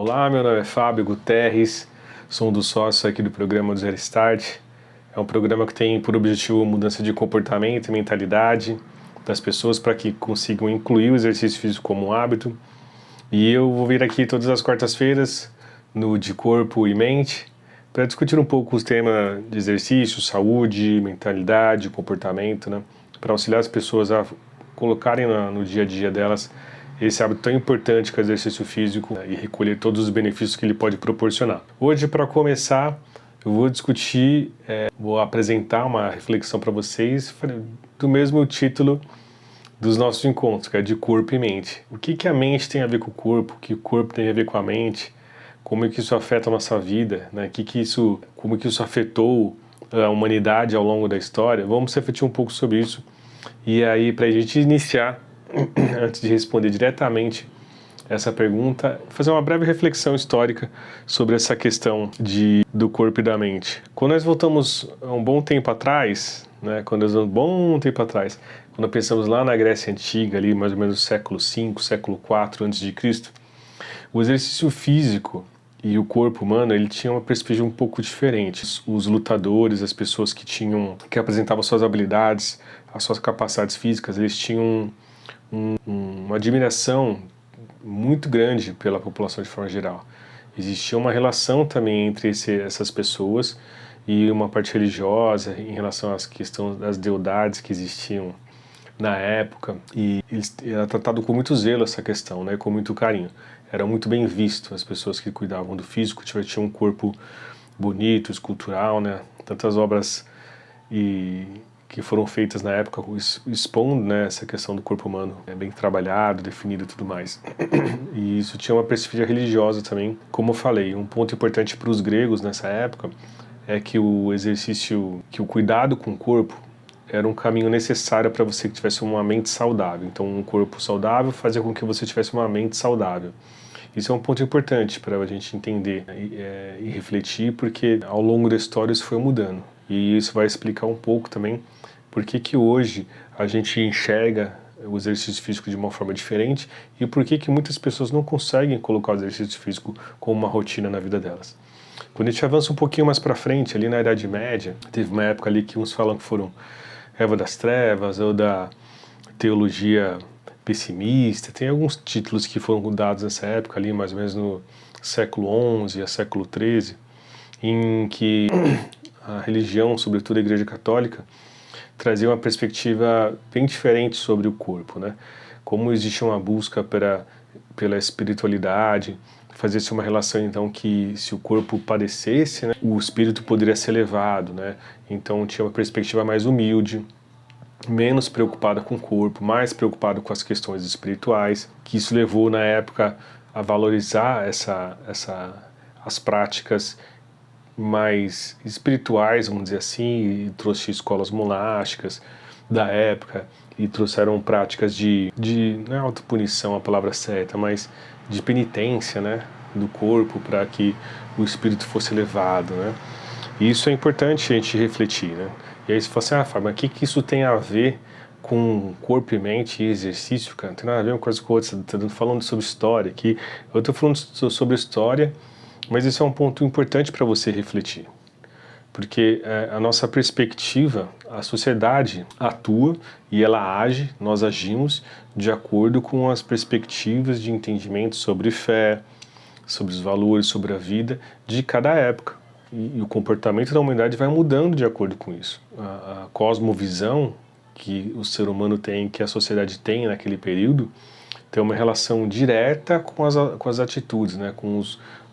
Olá, meu nome é Fábio Guterres, sou um dos sócios aqui do programa do Zero Start. É um programa que tem por objetivo a mudança de comportamento e mentalidade das pessoas para que consigam incluir o exercício físico como um hábito. E eu vou vir aqui todas as quartas-feiras no De Corpo e Mente para discutir um pouco os temas de exercício, saúde, mentalidade, comportamento, né? Para auxiliar as pessoas a colocarem no dia a dia delas esse hábito tão importante que é o exercício físico, né, e recolher todos os benefícios que ele pode proporcionar. Hoje, para começar, eu vou discutir, vou apresentar uma reflexão para vocês do mesmo título dos nossos encontros, que é de corpo e mente. O que a mente tem a ver com o corpo, o que o corpo tem a ver com a mente, como é que isso afeta a nossa vida, né? Como que isso afetou a humanidade ao longo da história. Vamos refletir um pouco sobre isso. E aí, para a gente iniciar, antes de responder diretamente essa pergunta, fazer uma breve reflexão histórica sobre essa questão do corpo e da mente. Quando nós voltamos a um bom tempo atrás, né, quando pensamos lá na Grécia Antiga, ali mais ou menos século V, século IV a.C., o exercício físico e o corpo humano, ele tinha uma perspectiva um pouco diferente. Os lutadores, as pessoas que apresentavam suas habilidades, as suas capacidades físicas, eles tinham uma admiração muito grande pela população de forma geral. Existia uma relação também entre essas pessoas e uma parte religiosa em relação às questões das deidades que existiam na época, e era tratado com muito zelo essa questão, né, com muito carinho. Era muito bem visto as pessoas que cuidavam do físico, tinham um corpo bonito, escultural, né, tantas obras que foram feitas na época expondo, né, essa questão do corpo humano bem trabalhado, definido e tudo mais. E isso tinha uma perspectiva religiosa também. Como eu falei, um ponto importante para os gregos nessa época é que o cuidado com o corpo era um caminho necessário para você que tivesse uma mente saudável. Então, um corpo saudável fazia com que você tivesse uma mente saudável. Isso é um ponto importante para a gente entender e refletir, porque ao longo da história isso foi mudando. E isso vai explicar um pouco também por que hoje a gente enxerga o exercício físico de uma forma diferente e por que muitas pessoas não conseguem colocar o exercício físico como uma rotina na vida delas. Quando a gente avança um pouquinho mais para frente, ali na Idade Média, teve uma época ali que uns falam que foram Época das Trevas ou da teologia pessimista. Tem alguns títulos que foram dados nessa época ali, mais ou menos no século XI a século XIII, em que a religião, sobretudo a Igreja Católica, trazia uma perspectiva bem diferente sobre o corpo, né? Como existia uma busca pela espiritualidade, fazia-se uma relação então que se o corpo padecesse, né, o espírito poderia ser elevado, né? Então tinha uma perspectiva mais humilde, menos preocupada com o corpo, mais preocupada com as questões espirituais, que isso levou na época a valorizar as práticas mais espirituais, vamos dizer assim, e trouxe escolas monásticas da época e trouxeram práticas não é autopunição a palavra certa, mas de penitência, né, do corpo para que o espírito fosse elevado, né? E isso é importante a gente refletir, né? E aí você fala assim, Fábio, mas o que isso tem a ver com corpo e mente e exercício, cara? Não tem nada a ver uma coisa com a outra, você está falando sobre história aqui, eu estou falando sobre história, mas isso é um ponto importante para você refletir, porque a nossa perspectiva, a sociedade atua e ela age, nós agimos de acordo com as perspectivas de entendimento sobre fé, sobre os valores, sobre a vida de cada época. E o comportamento da humanidade vai mudando de acordo com isso. A cosmovisão que o ser humano tem, que a sociedade tem naquele período, tem uma relação direta com as atitudes, né, com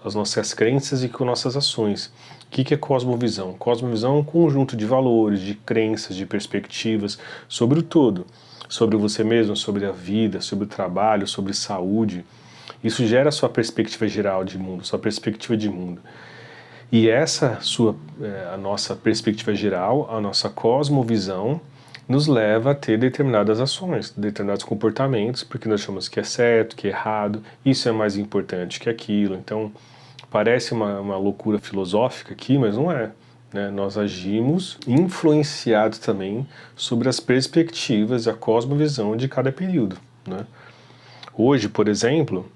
as nossas crenças e com nossas ações. O que é cosmovisão? Cosmovisão é um conjunto de valores, de crenças, de perspectivas sobre o todo, sobre você mesmo, sobre a vida, sobre o trabalho, sobre saúde. Isso gera a sua perspectiva geral de mundo, sua perspectiva de mundo. E essa a nossa perspectiva geral, a nossa cosmovisão, nos leva a ter determinadas ações, determinados comportamentos, porque nós achamos que é certo, que é errado, isso é mais importante que aquilo. Então, parece uma loucura filosófica aqui, mas não é, né? Nós agimos influenciados também sobre as perspectivas e a cosmovisão de cada período, né? Hoje, por exemplo,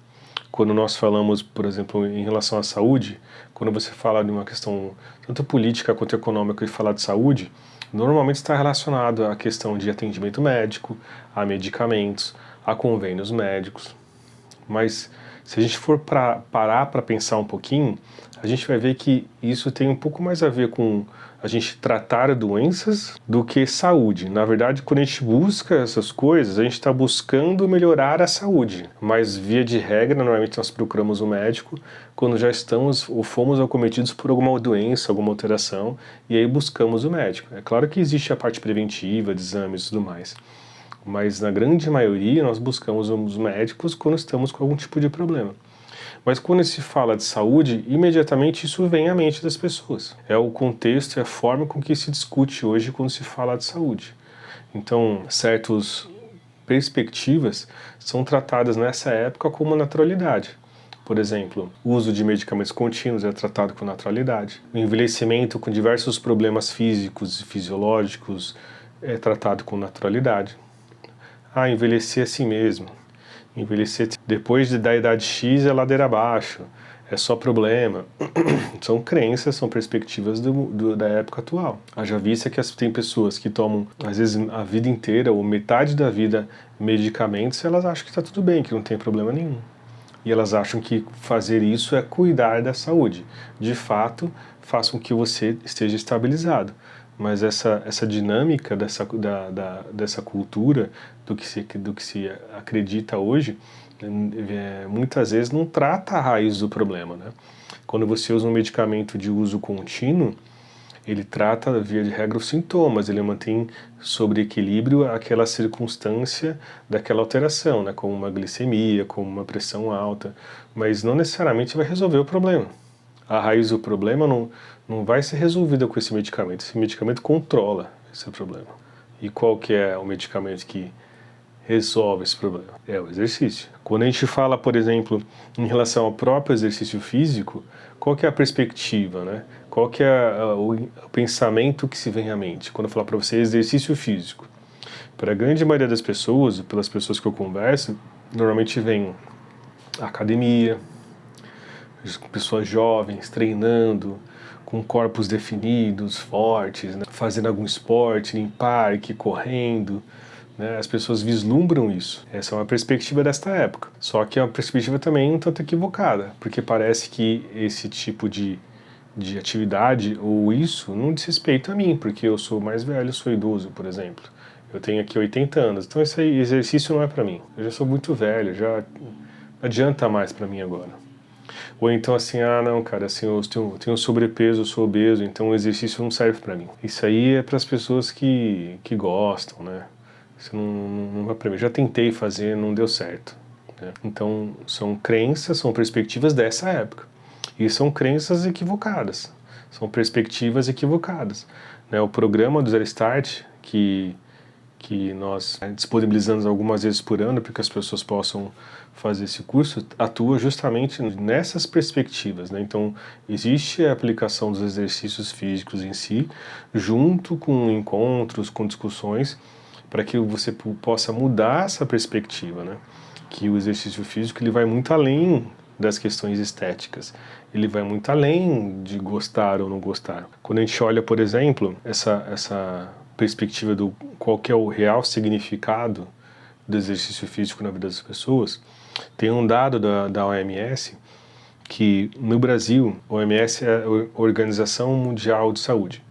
quando nós falamos, por exemplo, em relação à saúde, quando você fala de uma questão tanto política quanto econômica e falar de saúde, normalmente está relacionado à questão de atendimento médico, a medicamentos, a convênios médicos. Mas se a gente for parar para pensar um pouquinho, a gente vai ver que isso tem um pouco mais a ver com a gente tratar doenças do que saúde. Na verdade, quando a gente busca essas coisas, a gente está buscando melhorar a saúde. Mas, via de regra, normalmente nós procuramos um médico quando já estamos ou fomos acometidos por alguma doença, alguma alteração, e aí buscamos o médico. É claro que existe a parte preventiva, de exames e tudo mais. Mas, na grande maioria, nós buscamos os médicos quando estamos com algum tipo de problema. Mas quando se fala de saúde, imediatamente isso vem à mente das pessoas. É o contexto, é a forma com que se discute hoje quando se fala de saúde. Então, certas perspectivas são tratadas nessa época com uma naturalidade. Por exemplo, o uso de medicamentos contínuos é tratado com naturalidade. O envelhecimento com diversos problemas físicos e fisiológicos é tratado com naturalidade. Envelhecer assim mesmo. Envelhecer depois da idade X é ladeira abaixo, é só problema. São crenças, são perspectivas da época atual. Haja vista que tem pessoas que tomam, às vezes, a vida inteira ou metade da vida medicamentos, elas acham que está tudo bem, que não tem problema nenhum. E elas acham que fazer isso é cuidar da saúde. De fato, faz com que você esteja estabilizado. Mas essa dinâmica dessa cultura, do que se acredita hoje, muitas vezes não trata a raiz do problema, né? Quando você usa um medicamento de uso contínuo, ele trata, via de regra, os sintomas, ele mantém sobre equilíbrio aquela circunstância daquela alteração, né? Como uma glicemia, como uma pressão alta, mas não necessariamente vai resolver o problema. A raiz do problema não vai ser resolvida com esse medicamento. Esse medicamento controla esse problema. E qual que é o medicamento que resolve esse problema? É o exercício. Quando a gente fala, por exemplo, em relação ao próprio exercício físico, qual que é a perspectiva, né? Qual que é o pensamento que se vem à mente? Quando eu falar para você exercício físico, para a grande maioria das pessoas, pelas pessoas que eu converso, normalmente vem academia, pessoas jovens treinando, com corpos definidos, fortes, né? Fazendo algum esporte, em parque, correndo, né? As pessoas vislumbram isso. Essa é uma perspectiva desta época. Só que é uma perspectiva também um tanto equivocada, porque parece que esse tipo de atividade ou isso não diz respeito a mim, porque eu sou mais velho, sou idoso, por exemplo. Eu tenho aqui 80 anos, então esse exercício não é para mim. Eu já sou muito velho, já não adianta mais para mim agora. Ou então assim, não, cara, assim, eu tenho sobrepeso, eu sou obeso, então o exercício não serve para mim. Isso aí é para as pessoas que gostam, né? Isso não é para mim. Já tentei fazer, não deu certo, né? Então, são crenças, são perspectivas dessa época. E são crenças equivocadas, são perspectivas equivocadas, né? O programa do Zero Start, que nós disponibilizamos algumas vezes por ano para que as pessoas possam fazer esse curso, atua justamente nessas perspectivas, né? Então, existe a aplicação dos exercícios físicos em si, junto com encontros, com discussões, para que você possa mudar essa perspectiva, né? Que o exercício físico ele vai muito além das questões estéticas, ele vai muito além de gostar ou não gostar. Quando a gente olha, por exemplo, essa perspectiva do qual que é o real significado do exercício físico na vida das pessoas, tem um dado da OMS que no Brasil, a OMS é a Organização Mundial de Saúde.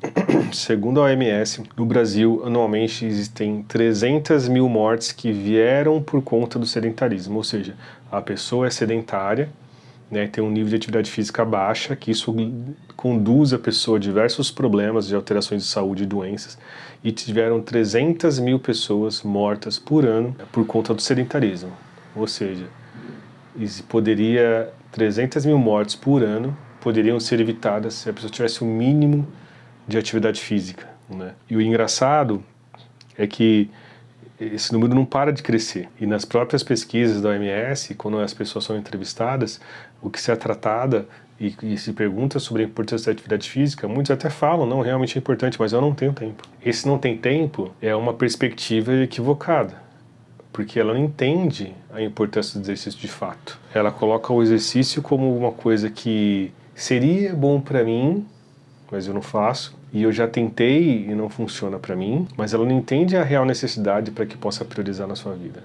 Segundo a OMS, no Brasil, anualmente existem 300 mil mortes que vieram por conta do sedentarismo, ou seja, a pessoa é sedentária, né, tem um nível de atividade física baixa, que isso conduz a pessoa a diversos problemas de alterações de saúde e doenças, e tiveram 300 mil pessoas mortas por ano por conta do sedentarismo. Ou seja, 300 mil mortes por ano poderiam ser evitadas se a pessoa tivesse o mínimo de atividade física, né? E o engraçado é que esse número não para de crescer. E nas próprias pesquisas da OMS, quando as pessoas são entrevistadas, o que se é tratada e se pergunta sobre a importância da atividade física, muitos até falam, não, realmente é importante, mas eu não tenho tempo. Esse não tem tempo é uma perspectiva equivocada, porque ela não entende a importância do exercício de fato. Ela coloca o exercício como uma coisa que seria bom para mim, mas eu não faço, e eu já tentei e não funciona para mim, mas ela não entende a real necessidade para que possa priorizar na sua vida.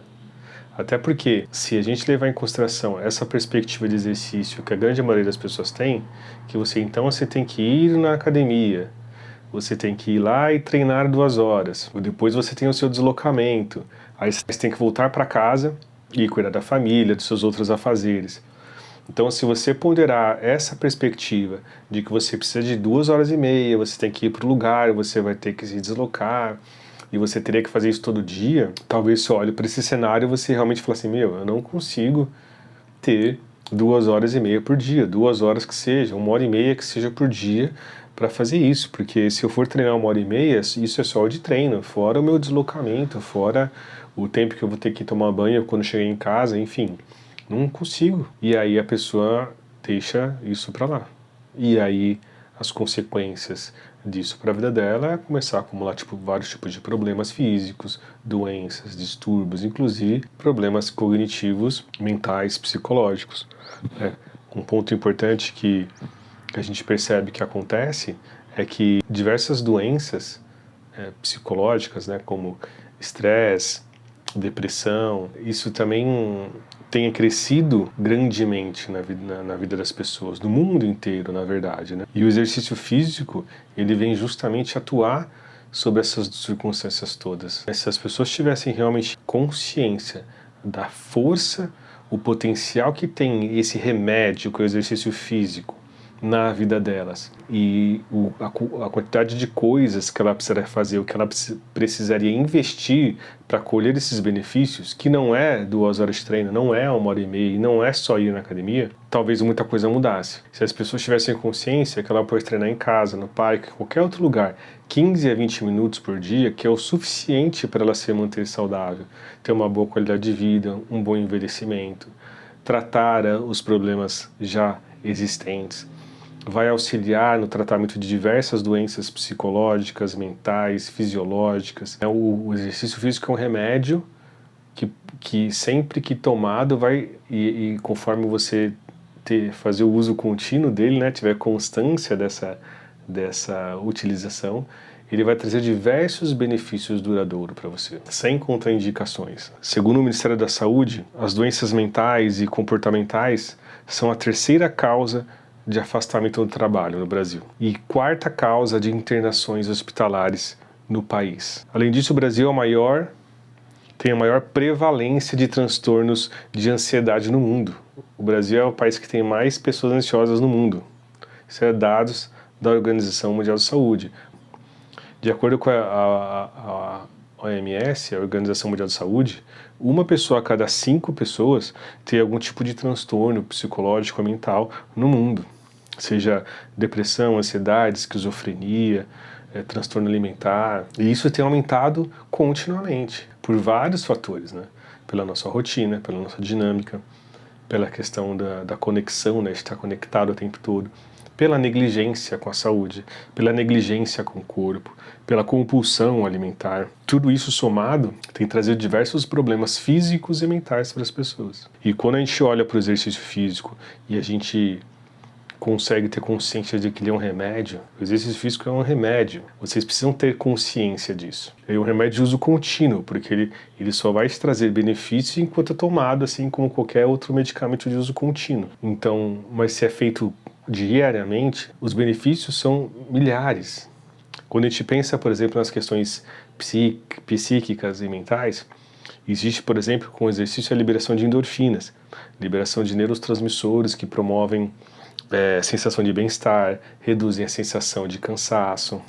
Até porque, se a gente levar em consideração essa perspectiva de exercício que a grande maioria das pessoas tem, que você tem que ir na academia, você tem que ir lá e treinar 2 horas, depois você tem o seu deslocamento, aí você tem que voltar para casa e cuidar da família, dos seus outros afazeres. Então, se você ponderar essa perspectiva de que você precisa de 2 horas e meia, você tem que ir para o lugar, você vai ter que se deslocar, e você teria que fazer isso todo dia, talvez você olhe para esse cenário e você realmente fale assim, eu não consigo ter 2 horas e meia por dia, 2 horas que seja, 1 hora e meia que seja por dia para fazer isso, porque se eu for treinar 1 hora e meia, isso é só de treino, fora o meu deslocamento, fora o tempo que eu vou ter que tomar banho quando chegar em casa, enfim, não consigo. E aí a pessoa deixa isso para lá. E aí as consequências disso para a vida dela é começar a acumular vários tipos de problemas físicos, doenças, distúrbios, inclusive problemas cognitivos, mentais, psicológicos. Um ponto importante que a gente percebe que acontece é que diversas doenças psicológicas, como estresse, depressão, isso também tenha crescido grandemente na vida das pessoas, do mundo inteiro, na verdade, E o exercício físico, ele vem justamente atuar sobre essas circunstâncias todas. Se as pessoas tivessem realmente consciência da força, o potencial que tem esse remédio, que é o exercício físico, na vida delas, e a quantidade de coisas que ela precisaria fazer, o que ela precisaria investir para colher esses benefícios, que não é 2 horas de treino, não é 1 hora e meia, e não é só ir na academia, talvez muita coisa mudasse. Se as pessoas tivessem consciência que ela pode treinar em casa, no parque, em qualquer outro lugar, 15 a 20 minutos por dia, que é o suficiente para ela se manter saudável, ter uma boa qualidade de vida, um bom envelhecimento, tratar os problemas já existentes, vai auxiliar no tratamento de diversas doenças psicológicas, mentais, fisiológicas. O exercício físico é um remédio que sempre que tomado e conforme você fazer o uso contínuo dele, tiver constância dessa utilização, ele vai trazer diversos benefícios duradouros para você, sem contraindicações. Segundo o Ministério da Saúde, as doenças mentais e comportamentais são a 3ª causa de afastamento do trabalho no Brasil e 4ª causa de internações hospitalares no país. Além disso, o Brasil tem a maior prevalência de transtornos de ansiedade no mundo. O Brasil é o país que tem mais pessoas ansiosas no mundo. Isso é dados da Organização Mundial de Saúde. De acordo com a OMS, a Organização Mundial de Saúde, 1 pessoa a cada 5 pessoas tem algum tipo de transtorno psicológico ou mental no mundo. Seja depressão, ansiedade, esquizofrenia, transtorno alimentar. E isso tem aumentado continuamente, por vários fatores, Pela nossa rotina, pela nossa dinâmica, pela questão da conexão, de estar conectado o tempo todo, pela negligência com a saúde, pela negligência com o corpo, pela compulsão alimentar. Tudo isso somado tem trazido diversos problemas físicos e mentais para as pessoas. E quando a gente olha para o exercício físico e a gente consegue ter consciência de que ele é um remédio, o exercício físico é um remédio. Vocês precisam ter consciência disso. É um remédio de uso contínuo, porque ele só vai te trazer benefício enquanto é tomado, assim como qualquer outro medicamento de uso contínuo. Então, mas se é feito diariamente, os benefícios são milhares. Quando a gente pensa, por exemplo, nas questões psíquicas e mentais, existe, por exemplo, com o exercício a liberação de endorfinas, liberação de neurotransmissores que promovem sensação de bem-estar, reduzem a sensação de cansaço.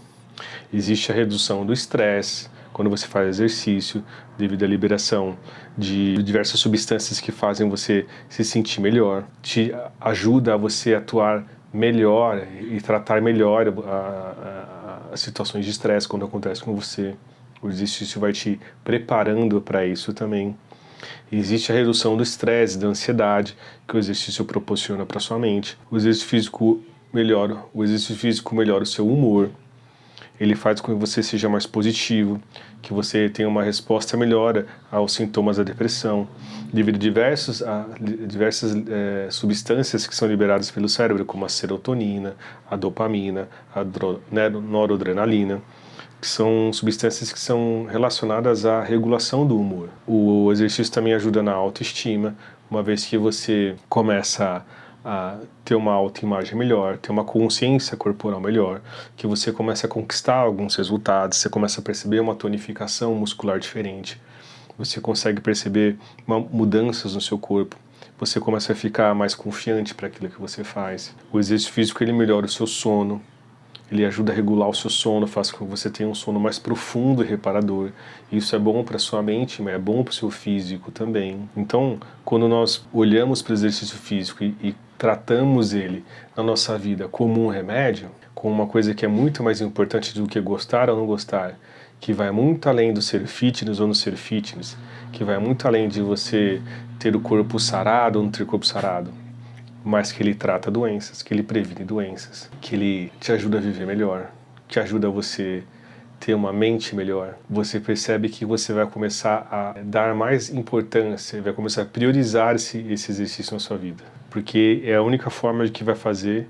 Existe a redução do estresse quando você faz exercício, devido à liberação de diversas substâncias que fazem você se sentir melhor, te ajuda a você atuar melhor e tratar melhor as situações de estresse quando acontece com você. O exercício vai te preparando para isso também. Existe a redução do estresse, da ansiedade, que o exercício proporciona para sua mente. O exercício físico melhora o seu humor. ele faz com que você seja mais positivo, que você tenha uma resposta melhor aos sintomas da depressão, devido a diversas substâncias que são liberadas pelo cérebro, como a serotonina, a dopamina, a noradrenalina, que são substâncias que são relacionadas à regulação do humor. O exercício também ajuda na autoestima, uma vez que você começa a ter uma autoimagem melhor, ter uma consciência corporal melhor, que você começa a conquistar alguns resultados, você começa a perceber uma tonificação muscular diferente, você consegue perceber mudanças no seu corpo, você começa a ficar mais confiante para aquilo que você faz. O exercício físico ele melhora o seu sono, ele ajuda a regular o seu sono, faz com que você tenha um sono mais profundo e reparador. Isso é bom para a sua mente, mas é bom para o seu físico também. Então, quando nós olhamos para o exercício físico e tratamos ele na nossa vida como um remédio, como uma coisa que é muito mais importante do que gostar ou não gostar, que vai muito além do ser fitness ou não ser fitness, que vai muito além de você ter o corpo sarado ou não ter corpo sarado, mas que ele trata doenças, que ele previne doenças, que ele te ajuda a viver melhor, que ajuda você ter uma mente melhor. Você percebe que você vai começar a dar mais importância, vai começar a priorizar esse exercício na sua vida, porque é a única forma que vai fazer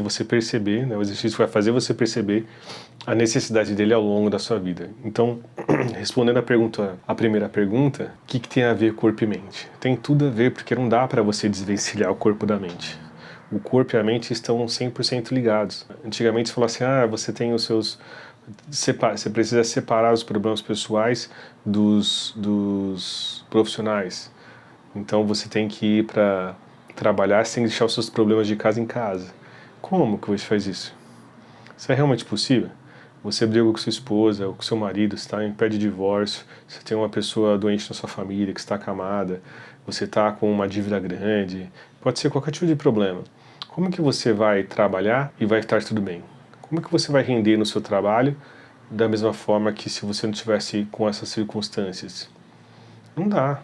você perceber, né? O exercício vai fazer você perceber a necessidade dele ao longo da sua vida. Então, respondendo a primeira pergunta, o que tem a ver corpo e mente? Tem tudo a ver, porque não dá para você desvencilhar o corpo da mente. O corpo e a mente estão 100% ligados. Antigamente se falava assim, você tem os seus... Você precisa separar os problemas pessoais dos profissionais. Então você tem que ir para trabalhar sem deixar os seus problemas de casa em casa. Como que você faz isso? Isso é realmente possível? Você briga com sua esposa ou com seu marido, você está em pé de divórcio, você tem uma pessoa doente na sua família que está acamada, você está com uma dívida grande, pode ser qualquer tipo de problema. Como que você vai trabalhar e vai estar tudo bem? Como que você vai render no seu trabalho da mesma forma que se você não tivesse com essas circunstâncias? Não dá.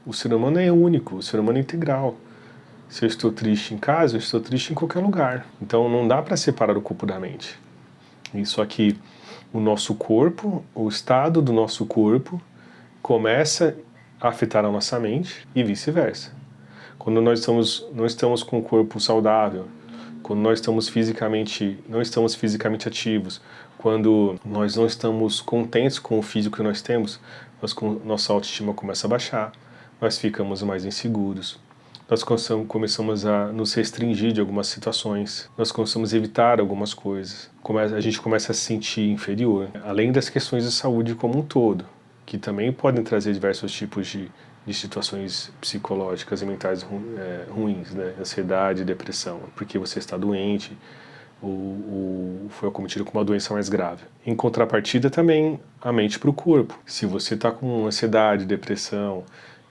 O ser humano é único, o ser humano é integral. Se eu estou triste em casa, eu estou triste em qualquer lugar. Então não dá para separar o corpo da mente. Só que o nosso corpo, o estado do nosso corpo, começa a afetar a nossa mente e vice-versa. Quando nós não estamos com o corpo saudável, quando nós não estamos fisicamente ativos, quando nós não estamos contentes com o físico que nós temos, nossa autoestima começa a baixar, nós ficamos mais inseguros, nós começamos a nos restringir de algumas situações, nós começamos a evitar algumas coisas, a gente começa a se sentir inferior, além das questões de saúde como um todo, que também podem trazer diversos tipos de situações psicológicas e mentais ruins, né? Ansiedade, depressão, porque você está doente ou foi acometido com uma doença mais grave. Em contrapartida também a mente para o corpo. Se você está com ansiedade, depressão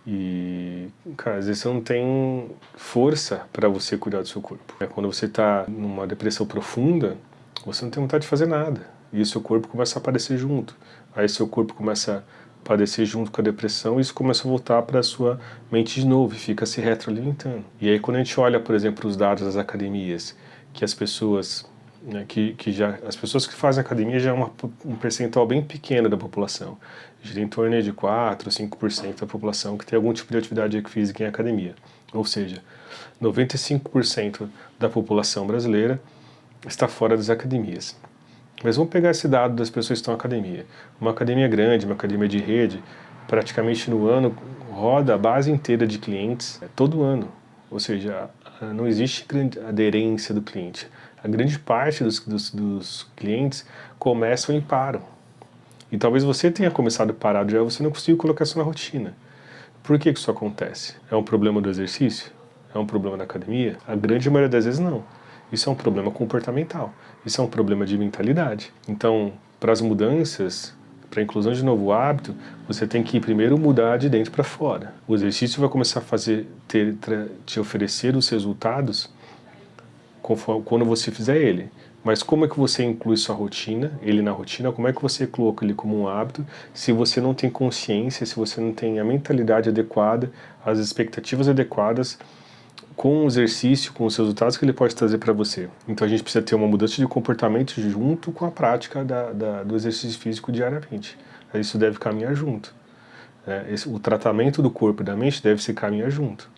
e, cara, às vezes você não tem força para você cuidar do seu corpo. Quando você está numa depressão profunda, você não tem vontade de fazer nada e o seu corpo começa a aparecer junto. Aí seu corpo começa a padecer junto com a depressão e isso começa a voltar para a sua mente de novo e fica se retroalimentando. E aí quando a gente olha, por exemplo, os dados das academias, que as pessoas, né, as pessoas que fazem academia já é um percentual bem pequeno da população, gira em torno de 4 a 5% da população que tem algum tipo de atividade física em academia. Ou seja, 95% da população brasileira está fora das academias. Mas vamos pegar esse dado das pessoas que estão na academia. Uma academia grande, uma academia de rede, praticamente no ano roda a base inteira de clientes todo ano. Ou seja, não existe grande aderência do cliente. A grande parte dos clientes começam e param. E talvez você tenha começado parado já, você não conseguiu colocar isso na rotina. Por que isso acontece? É um problema do exercício? É um problema da academia? A grande maioria das vezes não. Isso é um problema comportamental. Isso é um problema de mentalidade. Então, para as mudanças, para a inclusão de novo hábito, você tem que primeiro mudar de dentro para fora. O exercício vai começar a te oferecer os resultados quando você fizer ele. Mas como é que você inclui ele na rotina? Como é que você coloca ele como um hábito se você não tem consciência, se você não tem a mentalidade adequada, as expectativas adequadas com o exercício, com os resultados que ele pode trazer para você. Então a gente precisa ter uma mudança de comportamento junto com a prática do exercício físico diariamente. Isso deve caminhar junto. O tratamento do corpo e da mente deve se caminhar junto,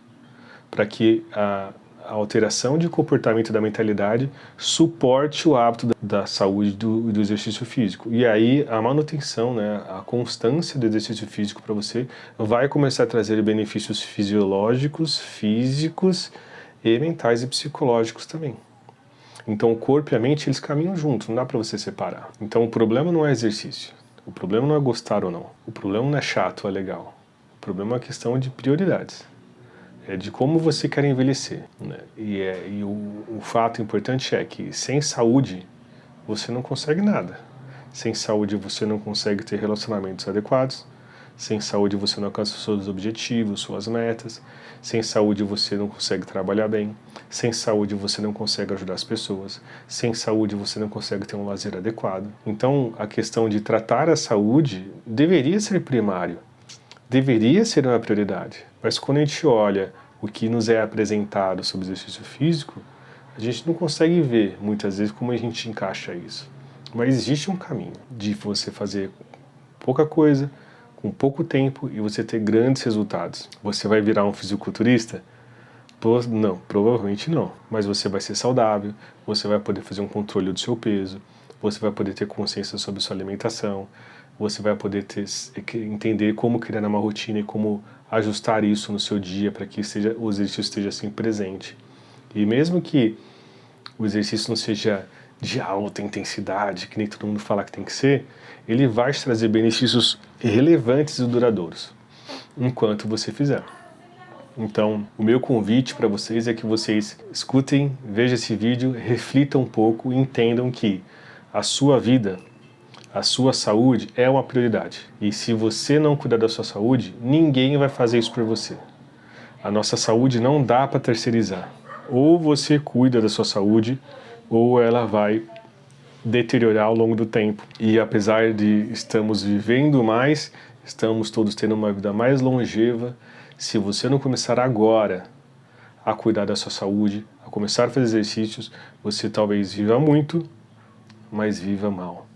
para que a alteração de comportamento da mentalidade suporte o hábito da saúde do exercício físico. E aí a manutenção, né, a constância do exercício físico para você vai começar a trazer benefícios fisiológicos, físicos e mentais e psicológicos também. Então o corpo e a mente, eles caminham juntos, não dá para você separar. Então o problema não é exercício, o problema não é gostar ou não, o problema não é chato ou é legal, o problema é uma questão de prioridades. É de como você quer envelhecer, né? E o fato importante é que sem saúde você não consegue nada. Sem saúde você não consegue ter relacionamentos adequados. Sem saúde você não alcança os seus objetivos, suas metas. Sem saúde você não consegue trabalhar bem. Sem saúde você não consegue ajudar as pessoas. Sem saúde você não consegue ter um lazer adequado. Então a questão de tratar a saúde deveria ser primário. Deveria ser uma prioridade, mas quando a gente olha o que nos é apresentado sobre exercício físico, a gente não consegue ver, muitas vezes, como a gente encaixa isso. Mas existe um caminho de você fazer pouca coisa, com pouco tempo, e você ter grandes resultados. Você vai virar um fisiculturista? Não, provavelmente não. Mas você vai ser saudável, você vai poder fazer um controle do seu peso, você vai poder ter consciência sobre sua alimentação, você vai poder entender como criar uma rotina e como ajustar isso no seu dia para que o exercício esteja assim presente. E mesmo que o exercício não seja de alta intensidade, que nem todo mundo fala que tem que ser, ele vai te trazer benefícios relevantes e duradouros, enquanto você fizer. Então, o meu convite para vocês é que vocês escutem, vejam esse vídeo, reflitam um pouco e entendam que a sua vida, a sua saúde é uma prioridade. E se você não cuidar da sua saúde, ninguém vai fazer isso por você. A nossa saúde não dá para terceirizar. Ou você cuida da sua saúde, ou ela vai deteriorar ao longo do tempo. E apesar de estamos vivendo mais, estamos todos tendo uma vida mais longeva, se você não começar agora a cuidar da sua saúde, a começar a fazer exercícios, você talvez viva muito, mas viva mal,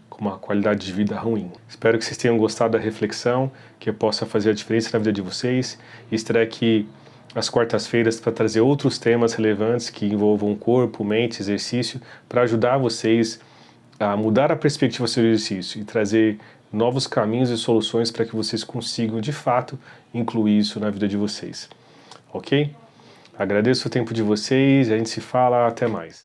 com uma qualidade de vida ruim. Espero que vocês tenham gostado da reflexão, que possa fazer a diferença na vida de vocês. Estarei aqui às quartas-feiras para trazer outros temas relevantes que envolvam corpo, mente, exercício, para ajudar vocês a mudar a perspectiva do seu exercício e trazer novos caminhos e soluções para que vocês consigam, de fato, incluir isso na vida de vocês. Ok? Agradeço o tempo de vocês, a gente se fala, até mais.